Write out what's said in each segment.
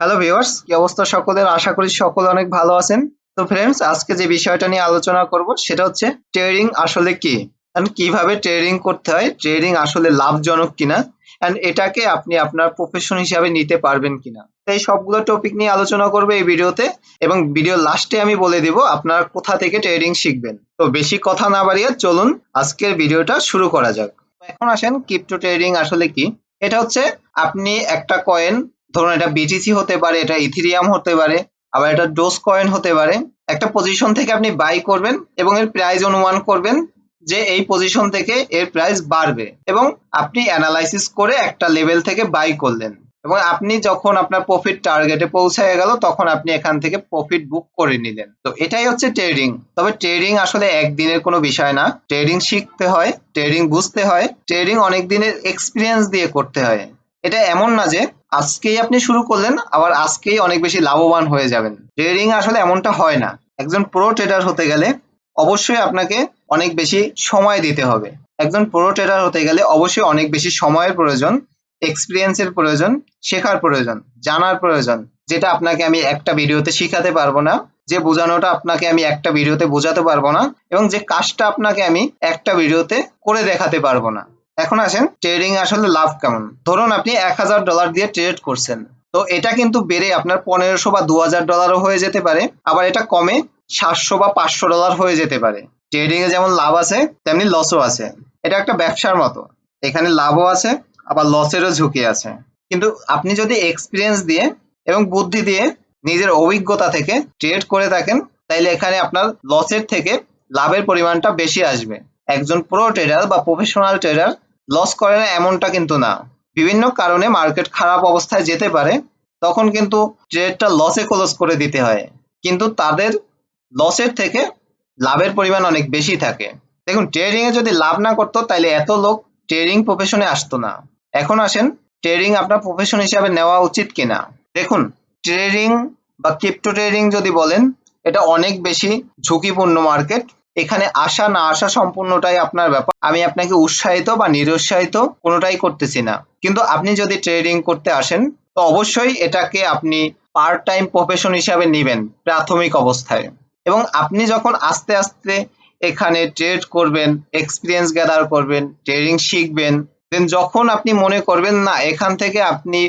Hello viewers, কি অবস্থা সকলের? আশা করি সকলে অনেক ভালো আছেন। তো ফ্রেন্ডস, আজকে যে বিষয়টা নিয়ে আলোচনা করব সেটা হচ্ছে ট্রেডিং আসলে কি এন্ড কিভাবে ট্রেডিং করতে হয়, ট্রেডিং আসলে লাভজনক কিনা এন্ড এটাকে আপনি আপনার প্রফেশন হিসাবে নিতে পারবেন কিনা। তো এই সবগুলো টপিক নিয়ে আলোচনা করবো এই ভিডিওতে, এবং ভিডিও লাস্টে আমি বলে দিব আপনারা কোথা থেকে ট্রেডিং শিখবেন। তো বেশি কথা না বাড়িয়ে চলুন আজকের ভিডিওটা শুরু করা যাক। তো এখন আসেন, ক্রিপ্টো ট্রেডিং আসলে কি। এটা হচ্ছে আপনি একটা কয়েন, ধরুন এটা বিটিসি হতে পারে, এটা ইথেরিয়াম হতে পারে, আবার এটা ডোজ কয়েন হতে পারে। একটা পজিশন থেকে আপনি বাই করবেন এবং এর প্রাইস অনুমান করবেন যে এই পজিশন থেকে এর প্রাইস বাড়বে, এবং আপনি অ্যানালাইসিস করে একটা লেভেল থেকে বাই করলেন, এবং আপনি যখন আপনার প্রফিট টার্গেটে পৌঁছায় গেল তখন আপনি এখান থেকে প্রফিট বুক করে নিলেন। তো এটাই হচ্ছে ট্রেডিং। তবে ট্রেডিং আসলে একদিনের কোনো বিষয় না। ট্রেডিং শিখতে হয়, ট্রেডিং বুঝতে হয়, ট্রেডিং অনেক দিনের এক্সপিরিয়েন্স দিয়ে করতে হয়। এটা এমন না যে আজকেই আপনি শুরু করলেন আবার আজকেই অনেক বেশি লাভবান হয়ে যাবেন। ট্রেডিং আসলে এমনটা হয় না। একজন প্রো ট্রেডার হতে গেলে অবশ্যই আপনাকে অনেক বেশি সময় দিতে হবে। একজন প্রো ট্রেডার হতে গেলে অবশ্যই অনেক বেশি সময়ের প্রয়োজন, এক্সপিরিয়েন্সের প্রয়োজন, শেখার প্রয়োজন, জানার প্রয়োজন, যেটা আপনাকে আমি একটা ভিডিওতে শিখাতে পারবো না, যে বোঝানোটা আপনাকে আমি একটা ভিডিওতে বোঝাতে পারবো না, এবং যে কাজটা আপনাকে আমি একটা ভিডিওতে করে দেখাতে পারবো না। এখন আসেন, ট্রেডিং আসলে লাভ কেমন। ধরুন আপনি $1000 দিয়ে ট্রেড করছেন, তো এটা কিন্তু বেড়ে আপনার 1500 বা $2000 হয়ে যেতে পারে, আবার এটা কমে 700 বা $500 হয়ে যেতে পারে। ট্রেডিং এ যেমন লাভ আছে তেমনি লসও আছে। এটা একটা ব্যবসার মতো, এখানে লাভও আছে আবার লসেরও ঝুঁকি আছে। কিন্তু আপনি যদি এক্সপিরিয়েন্স দিয়ে এবং বুদ্ধি দিয়ে নিজের অভিজ্ঞতা থেকে ট্রেড করে থাকেন, তাইলে এখানে আপনার লসের থেকে লাভের পরিমাণটা বেশি আসবে। একজন প্রো ট্রেডার বা প্রফেশনাল ট্রেডার লস করে না এমনটা কিন্তু না। বিভিন্ন কারণে মার্কেট খারাপ অবস্থায় যেতে পারে, তখন কিন্তু ট্রেডটা লসে ক্লোজ করে দিতে হয়, কিন্তু তাদের লসের থেকে লাভের পরিমাণ অনেক বেশি থাকে। দেখুন, ট্রেডিং এ যদি লাভ না করতো তাহলে এত লোক ট্রেডিং প্রফেশনে আসতো না। এখন আসেন, ট্রেডিং আপনার প্রফেশন হিসাবে নেওয়া উচিত কিনা। দেখুন, ট্রেডিং বা ক্রিপ্টো ট্রেডিং যদি বলেন, এটা অনেক বেশি ঝুঁকিপূর্ণ মার্কেট। এখানে আসা না আসা সম্পূর্ণটাই আপনার ব্যাপার। আমি আপনাকে উৎসাহিত বা নিরুৎসাহিত কোনোটাই করতেছি না। কিন্তু আপনি যদি ট্রেডিং করতে আসেন, তো অবশ্যই এটাকে আপনি পার্ট টাইম প্রফেশন হিসাবে নেবেন প্রাথমিক অবস্থায়, এবং আপনি যখন আস্তে আস্তে এখানে ট্রেড করবেন, এক্সপিরিয়েন্স গ্যাদার করবেন, ট্রেডিং শিখবেন, দেন যখন আপনি মনে করবেন না এখান থেকে আপনি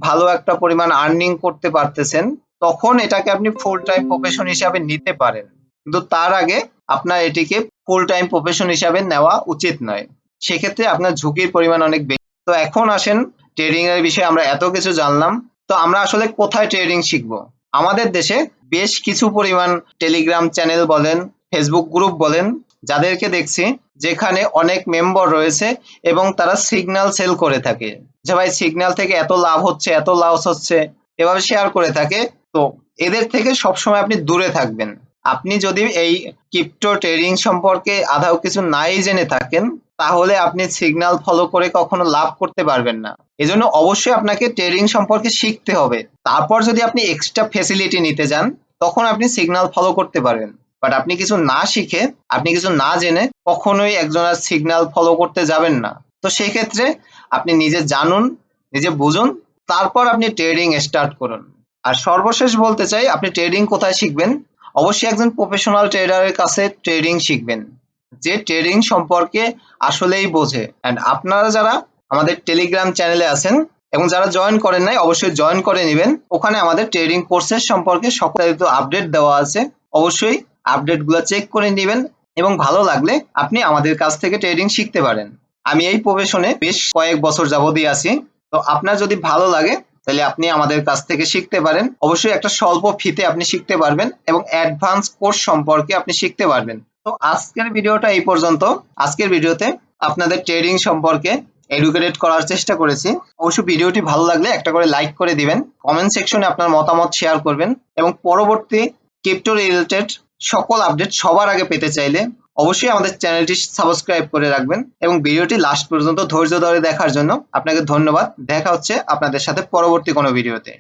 ভালো একটা পরিমাণ আর্নিং করতে পারতেছেন, তখন এটাকে আপনি ফুল টাইম প্রফেশন হিসাবে নিতে পারেন। কিন্তু তার আগে আপনার এটিকে ফুল টাইম প্রফেশন হিসাবে নেওয়া উচিত নয়। সেক্ষেত্রে আপনার ঝুঁকির পরিমাণ অনেক বেশি। তো এখন আসেন, ট্রেডিং এর বিষয়ে আমরা এত কিছু জানলাম, তো আমরা আসলে কোথায় ট্রেডিং শিখবো। আমাদের দেশে বেশ কিছু পরিমাণ টেলিগ্রাম চ্যানেল বলেন, ফেসবুক গ্রুপ বলেন, যাদেরকে দেখছি যেখানে অনেক মেম্বার রয়েছে এবং তারা সিগন্যাল সেল করে থাকে, যে ভাই সিগন্যাল থেকে এত লাভ হচ্ছে, এত লস হচ্ছে, এভাবে শেয়ার করে থাকে। তো এদের থেকে সবসময় আপনি দূরে থাকবেন। আপনি যদি এই ক্রিপ্টো ট্রেডিং সম্পর্কে আধাও কিছু নাই জেনে থাকেন, তাহলে আপনি সিগন্যাল ফলো করে কখনো লাভ করতে পারবেন না। এজন্য অবশ্যই আপনাকে ট্রেডিং সম্পর্কে শিখতে হবে। তারপর যদি আপনি এক্সট্রা ফেসিলিটি নিতে যান, তখন আপনি সিগন্যাল ফলো করতে পারবেন। বাট আপনি কিছু না শিখে, আপনি কিছু না জেনে কখনোই একজনের সিগন্যাল ফলো করতে যাবেন না। তো সেই ক্ষেত্রে আপনি নিজে জানুন, নিজে বুঝুন, তারপর আপনি ট্রেডিং স্টার্ট করুন। আর সর্বশেষ বলতে চাই, আপনি ট্রেডিং কোথায় শিখবেন। অবশ্যই একজন প্রফেশনাল ট্রেডারের কাছে ট্রেডিং শিখবেন, যে ট্রেডিং সম্পর্কে আসলেই বোঝে। অ্যান্ড আপনারা যারা আমাদের টেলিগ্রাম চ্যানেলে আছেন এবং যারা জয়েন করেন নাই, অবশ্যই জয়েন করে নেবেন। ওখানে আমাদের ট্রেডিং কোর্সের সম্পর্কে সকল আপডেট দেওয়া আছে। অবশ্যই আপডেটগুলো চেক করে নেবেন, এবং ভালো লাগলে আপনি আমাদের কাছ থেকে ট্রেডিং শিখতে পারেন। আমি এই প্রফেশনে বেশ কয়েক বছর যাবতই আছি। তো আপনার যদি ভালো লাগে তাহলে আপনি আমাদের কাছ থেকে শিখতে পারেন। অবশ্যই একটা স্বল্প ফিতে আপনি শিখতে পারবেন এবং অ্যাডভান্স কোর্স সম্পর্কে আপনি শিখতে পারবেন। তো আজকের ভিডিওটা এই পর্যন্ত। আজকের ভিডিওতে আপনাদের ট্রেডিং সম্পর্কে এডুকেটেড করার চেষ্টা করেছি। অবশ্যই ভিডিওটি ভালো লাগলে একটা করে লাইক করে দিবেন, কমেন্ট সেকশনে আপনার মতামত শেয়ার করবেন, এবং পরবর্তী ক্রিপ্টো রিলেটেড সকল আপডেট সবার আগে পেতে চাইলে অবশ্যই আমাদের চ্যানেলটি সাবস্ক্রাইব করে রাখবেন। এবং ভিডিওটি লাস্ট পর্যন্ত ধৈর্য ধরে দেখার জন্য আপনাকে ধন্যবাদ। দেখা হচ্ছে আপনাদের সাথে পরবর্তী কোনো ভিডিওতে।